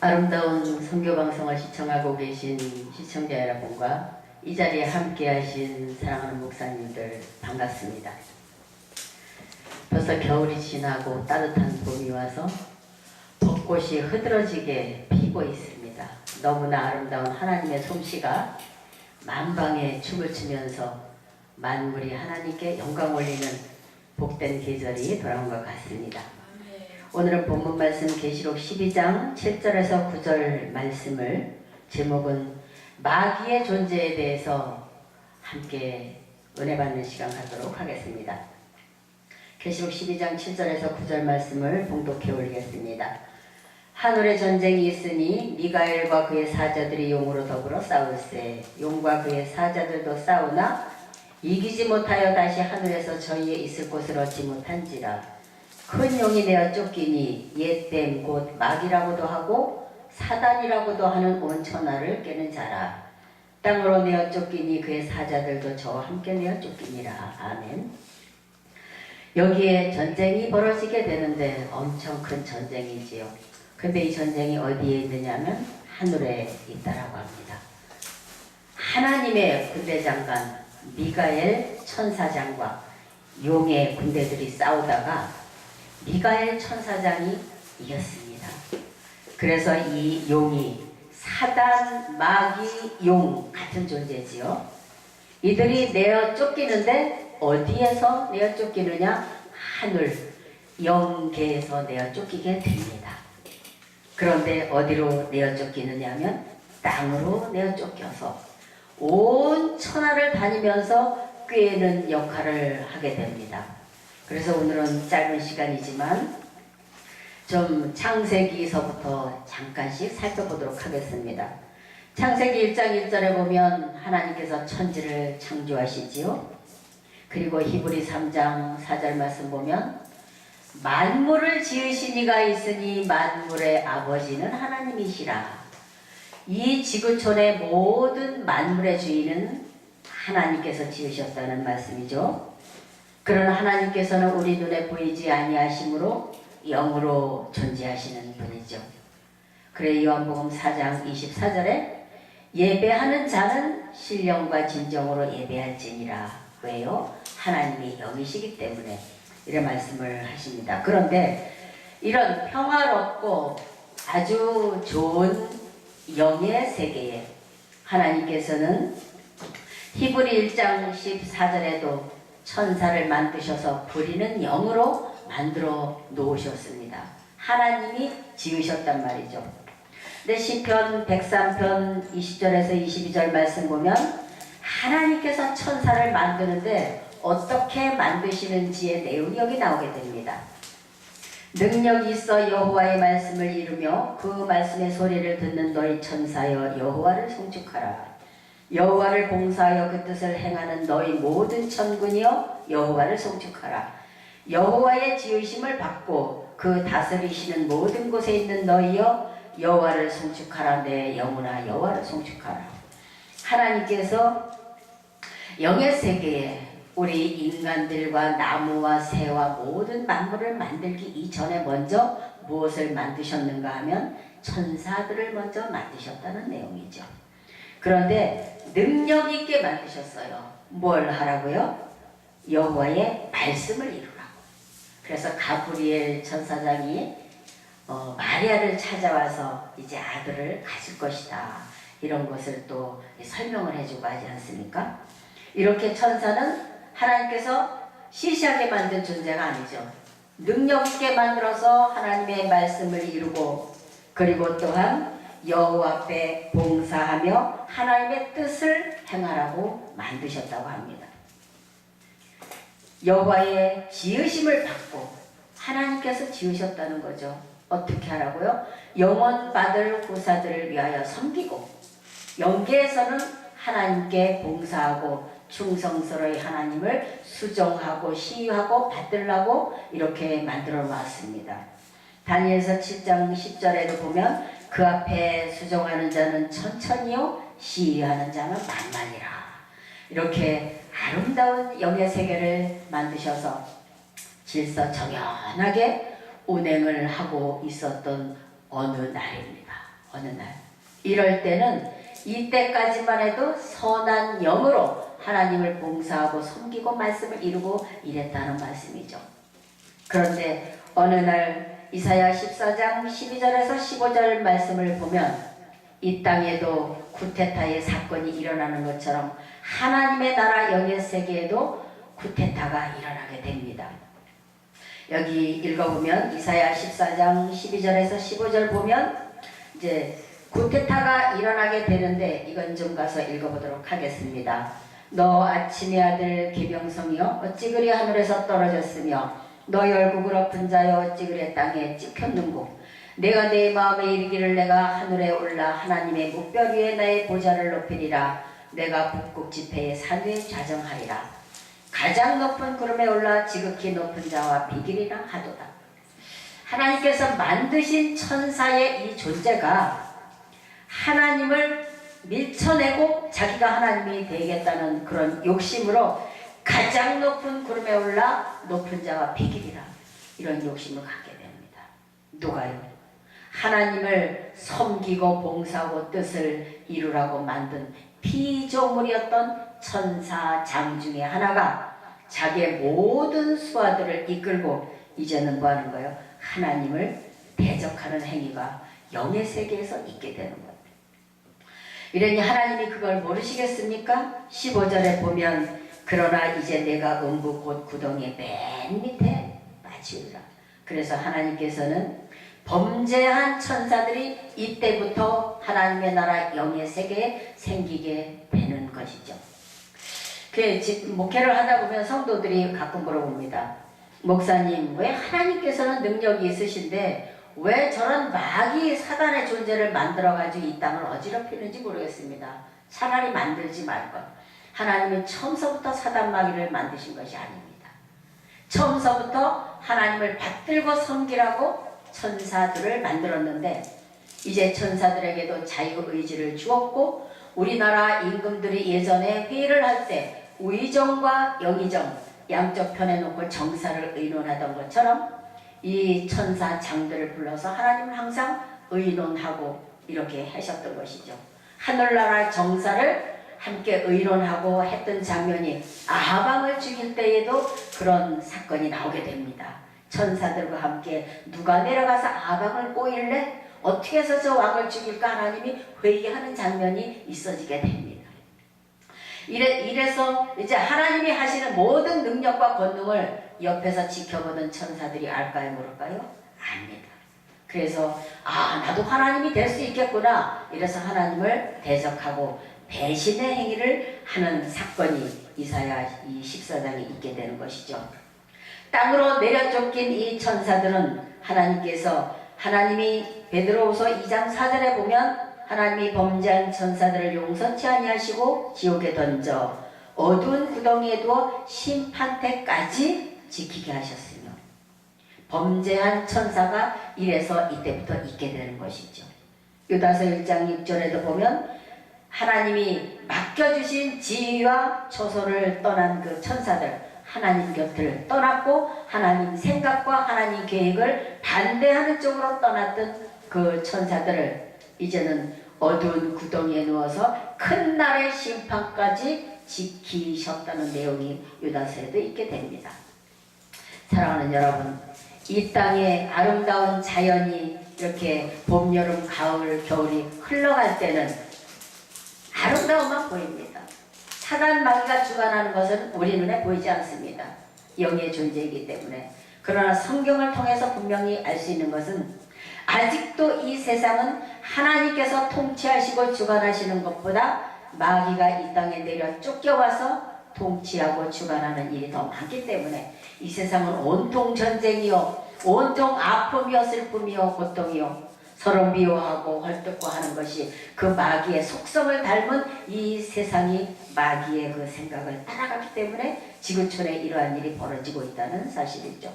아름다운 선교방송을 시청하고 계신 시청자 여러분과 이 자리에 함께하신 사랑하는 목사님들 반갑습니다. 벌써 겨울이 지나고 따뜻한 봄이 와서 벚꽃이 흐드러지게 피고 있습니다. 너무나 아름다운 하나님의 솜씨가 만방에 춤을 추면서 만물이 하나님께 영광 올리는 복된 계절이 돌아온 것 같습니다. 오늘은 본문 말씀 계시록 12장 7절에서 9절 말씀을 제목은 마귀의 존재에 대해서 함께 은혜 받는 시간 갖도록 하겠습니다. 계시록 12장 7절에서 9절 말씀을 봉독해 올리겠습니다. 하늘에 전쟁이 있으니 미가엘과 그의 사자들이 용으로 더불어 싸울세. 용과 그의 사자들도 싸우나 이기지 못하여 다시 하늘에서 저희의 있을 곳을 얻지 못한지라. 큰 용이 내어 쫓기니 옛댐 곧 마귀라고도 하고 사단이라고도 하는 온 천하를 깨는 자라. 땅으로 내어 쫓기니 그의 사자들도 저와 함께 내어 쫓기니라. 아멘. 여기에 전쟁이 벌어지게 되는데 엄청 큰 전쟁이지요. 근데 이 전쟁이 어디에 있느냐면 하늘에 있다라고 합니다. 하나님의 군대 장관 미가엘 천사장과 용의 군대들이 싸우다가 미가엘 천사장이 이겼습니다. 그래서 이 용이 사단, 마귀, 용 같은 존재지요. 이들이 내어 쫓기는데 어디에서 내어 쫓기느냐? 하늘, 영계에서 내어 쫓기게 됩니다. 그런데 어디로 내어 쫓기느냐 하면 땅으로 내어 쫓겨서 온 천하를 다니면서 꾀는 역할을 하게 됩니다. 그래서 오늘은 짧은 시간이지만 좀 창세기서부터 잠깐씩 살펴보도록 하겠습니다. 창세기 1장 1절에 보면 하나님께서 천지를 창조하시지요. 그리고 히브리 3장 4절 말씀 보면 만물을 지으신 이가 있으니 만물의 아버지는 하나님이시라. 이 지구촌의 모든 만물의 주인은 하나님께서 지으셨다는 말씀이죠. 그러나 하나님께서는 우리 눈에 보이지 아니하심으로 영으로 존재하시는 분이죠. 그래 요한복음 4장 24절에 예배하는 자는 신령과 진정으로 예배할지니라. 왜요? 하나님이 영이시기 때문에 이런 말씀을 하십니다. 그런데 이런 평화롭고 아주 좋은 영의 세계에 하나님께서는 히브리 1장 14절에도 천사를 만드셔서 부리는 영으로 만들어 놓으셨습니다. 하나님이 지으셨단 말이죠. 근데 시편 103편 20절에서 22절 말씀 보면 하나님께서 천사를 만드는데 어떻게 만드시는지의 내용이 여기 나오게 됩니다. 능력이 있어 여호와의 말씀을 이루며 그 말씀의 소리를 듣는 너희 천사여 여호와를 송축하라. 여호와를 봉사하여 그 뜻을 행하는 너희 모든 천군이여 여호와를 송축하라. 여호와의 지으심을 받고 그 다스리시는 모든 곳에 있는 너희여 여호와를 송축하라. 내 영혼아 여호와를 송축하라. 하나님께서 영의 세계에 우리 인간들과 나무와 새와 모든 만물을 만들기 이전에 먼저 무엇을 만드셨는가 하면 천사들을 먼저 만드셨다는 내용이죠. 그런데 능력 있게 만드셨어요. 뭘 하라고요? 여호와의 말씀을 이루라고. 그래서 가브리엘 천사장이 마리아를 찾아와서 이제 아들을 가질 것이다. 이런 것을 또 설명을 해주고 하지 않습니까? 이렇게 천사는 하나님께서 시시하게 만든 존재가 아니죠. 능력 있게 만들어서 하나님의 말씀을 이루고 그리고 또한 여호와 앞에 봉사하며 하나님의 뜻을 행하라고 만드셨다고 합니다. 여호와의 지으심을 받고 하나님께서 지으셨다는 거죠. 어떻게 하라고요? 영원 받을 후사들을 위하여 섬기고 영계에서는 하나님께 봉사하고 충성스러이 하나님을 수종하고 시위하고 받들라고 이렇게 만들어 놨습니다. 다니엘서 7장 10절에도 보면 그 앞에 수종하는 자는 천천히요 시위하는 자는 만만이라. 이렇게 아름다운 영의 세계를 만드셔서 질서정연하게 운행을 하고 있었던 어느 날입니다. 어느 날 이럴 때는 이때까지만 해도 선한 영으로 하나님을 봉사하고 섬기고 말씀을 이루고 이랬다는 말씀이죠. 그런데 어느 날 이사야 14장 12절에서 15절 말씀을 보면 이 땅에도 쿠데타의 사건이 일어나는 것처럼 하나님의 나라 영의 세계에도 쿠데타가 일어나게 됩니다. 여기 읽어보면 이사야 14장 12절에서 15절 보면 이제 쿠데타가 일어나게 되는데 이건 좀 가서 읽어보도록 하겠습니다. 너 아침의 아들 기병성이여 어찌 그리 하늘에서 떨어졌으며 너 열국을 엎은 자여 어찌 그리 땅에 찍혔는고 내가 내 마음에 이르기를 내가 하늘에 올라 하나님의 묵별 위에 나의 보좌를 높이리라 내가 북극 지폐의 산 위에 좌정하리라 가장 높은 구름에 올라 지극히 높은 자와 비기리라 하도다. 하나님께서 만드신 천사의 이 존재가 하나님을 밀쳐내고 자기가 하나님이 되겠다는 그런 욕심으로 가장 높은 구름에 올라 높은 자와 비기리라 이런 욕심을 갖게 됩니다. 누가요? 하나님을 섬기고 봉사하고 뜻을 이루라고 만든 피조물이었던 천사장 중에 하나가 자기의 모든 수하들을 이끌고 이제는 뭐 하는 거예요? 하나님을 대적하는 행위가 영의 세계에서 있게 되는 거예요. 이러니 하나님이 그걸 모르시겠습니까? 15절에 보면 그러나 이제 내가 음부 곧 구덩이의 맨 밑에 빠지리라. 그래서 하나님께서는 범죄한 천사들이 이때부터 하나님의 나라 영의 세계에 생기게 되는 것이죠. 목회를 하다 보면 성도들이 가끔 물어봅니다. 목사님, 왜 하나님께서는 능력이 있으신데 왜 저런 마귀 사단의 존재를 만들어가지고 이 땅을 어지럽히는지 모르겠습니다. 차라리 만들지 말걸. 하나님은 처음서부터 사단 마귀를 만드신 것이 아닙니다. 처음서부터 하나님을 받들고 섬기라고 천사들을 만들었는데 이제 천사들에게도 자유의지를 주었고 우리나라 임금들이 예전에 회의를 할 때 의정과 영의정 양쪽 편에 놓고 정사를 의논하던 것처럼 이 천사장들을 불러서 하나님을 항상 의논하고 이렇게 하셨던 것이죠. 하늘나라 정사를 함께 의논하고 했던 장면이 아하방을 죽일 때에도 그런 사건이 나오게 됩니다. 천사들과 함께 누가 내려가서 아하방을 꼬일래? 어떻게 해서 저 왕을 죽일까? 하나님이 회의하는 장면이 있어지게 됩니다. 이래서 이제 하나님이 하시는 모든 능력과 권능을 옆에서 지켜보던 천사들이 알까요? 모를까요? 압니다. 그래서 나도 하나님이 될 수 있겠구나. 이래서 하나님을 대적하고 배신의 행위를 하는 사건이 이사야 14장에 있게 되는 것이죠. 땅으로 내려 쫓긴 이 천사들은 하나님이 베드로후서 2장 4절에 보면 하나님이 범죄한 천사들을 용서치 아니하시고 지옥에 던져 어두운 구덩이에 두어 심판 때까지 지키게 하셨으며 범죄한 천사가 이래서 이때부터 있게 되는 것이죠. 유다서 1장 6절에도 보면 하나님이 맡겨주신 지위와 초소를 떠난 그 천사들 하나님 곁을 떠났고 하나님 생각과 하나님 계획을 반대하는 쪽으로 떠났던 그 천사들을 이제는 어두운 구덩이에 누워서 큰 날의 심판까지 지키셨다는 내용이 유다서에도 있게 됩니다. 사랑하는 여러분, 이 땅에 아름다운 자연이 이렇게 봄, 여름, 가을, 겨울이 흘러갈 때는 아름다움만 보입니다. 사단 마귀가 주관하는 것은 우리 눈에 보이지 않습니다. 영의 존재이기 때문에. 그러나 성경을 통해서 분명히 알 수 있는 것은 아직도 이 세상은 하나님께서 통치하시고 주관하시는 것보다 마귀가 이 땅에 내려 쫓겨와서 통치하고 주관하는 일이 더 많기 때문에 이 세상은 온통 전쟁이요 온통 아픔이요 슬픔이요 고통이요 서로 미워하고 헐뜯고 하는 것이 그 마귀의 속성을 닮은 이 세상이 마귀의 그 생각을 따라가기 때문에 지구촌에 이러한 일이 벌어지고 있다는 사실이죠.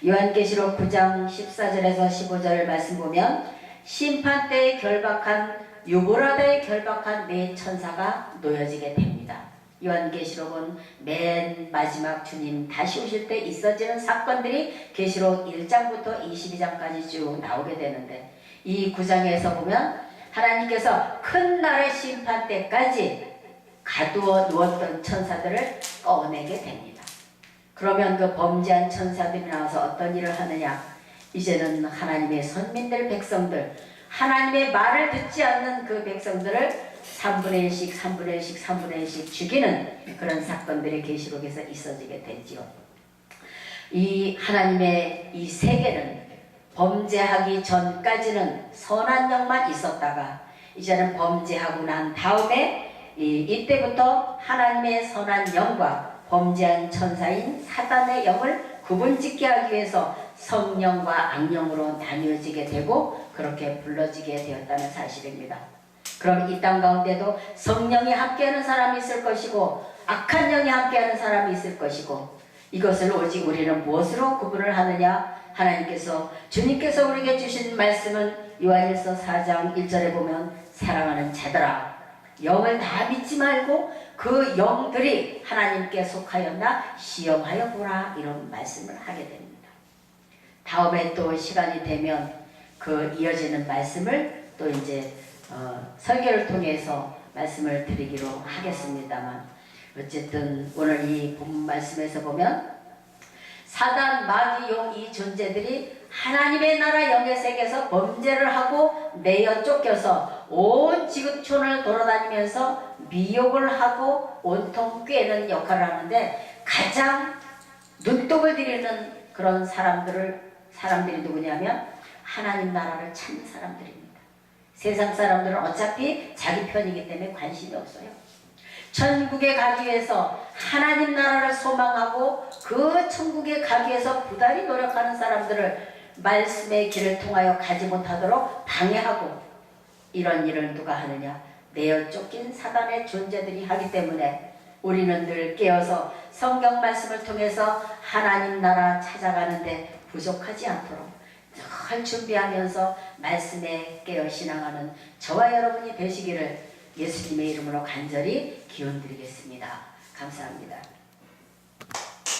요한계시록 9장 14절에서 15절 말씀 보면 심판때에 결박한 유보라다에 결박한 네 천사가 놓여지게 됩니다. 요한계시록은 맨 마지막 주님 다시 오실 때 있어지는 사건들이 계시록 1장부터 22장까지 쭉 나오게 되는데 이 9장에서 보면 하나님께서 큰 날의 심판 때까지 가두어 누웠던 천사들을 꺼내게 됩니다. 그러면 그 범죄한 천사들이 나와서 어떤 일을 하느냐? 이제는 하나님의 선민들 백성들, 하나님의 말을 듣지 않는 그 백성들을 3분의 1씩 3분의 1씩 3분의 1씩 죽이는 그런 사건들이 계시록에서 있어지게 되지요. 이 하나님의 이 세계는 범죄하기 전까지는 선한 영만 있었다가 이제는 범죄하고 난 다음에 이때부터 하나님의 선한 영과 범죄한 천사인 사단의 영을 구분짓게 하기 위해서 성령과 악령으로 나뉘어지게 되고 그렇게 불러지게 되었다는 사실입니다. 그럼 이 땅 가운데도 성령이 함께하는 사람이 있을 것이고 악한 영이 함께하는 사람이 있을 것이고 이것을 오직 우리는 무엇으로 구분을 하느냐? 하나님께서 주님께서 우리에게 주신 말씀은 요한일서 4장 1절에 보면 사랑하는 자들아 영을 다 믿지 말고 그 영들이 하나님께 속하였나 시험하여 보라 이런 말씀을 하게 됩니다. 다음에 또 시간이 되면 그 이어지는 말씀을 또 이제 설교를 통해서 말씀을 드리기로 하겠습니다만 어쨌든 오늘 이 본 말씀에서 보면 사단, 마귀, 용 이 존재들이 하나님의 나라 영의 세계에서 범죄를 하고 내어 쫓겨서 온 지구촌을 돌아다니면서 미혹을 하고 온통 꿰는 역할을 하는데 가장 눈독을 들이는 그런 사람들이 누구냐면 하나님 나라를 찾는 사람들입니다. 세상 사람들은 어차피 자기 편이기 때문에 관심이 없어요. 천국에 가기 위해서 하나님 나라를 소망하고 그 천국에 가기 위해서 부단히 노력하는 사람들을 말씀의 길을 통하여 가지 못하도록 방해하고 이런 일을 누가 하느냐? 내어 쫓긴 사단의 존재들이 하기 때문에 우리는 늘 깨어서 성경 말씀을 통해서 하나님 나라 찾아가는데 부족하지 않도록 늘 준비하면서 말씀에 깨어 신앙하는 저와 여러분이 되시기를 예수님의 이름으로 간절히 기원드리겠습니다. 감사합니다.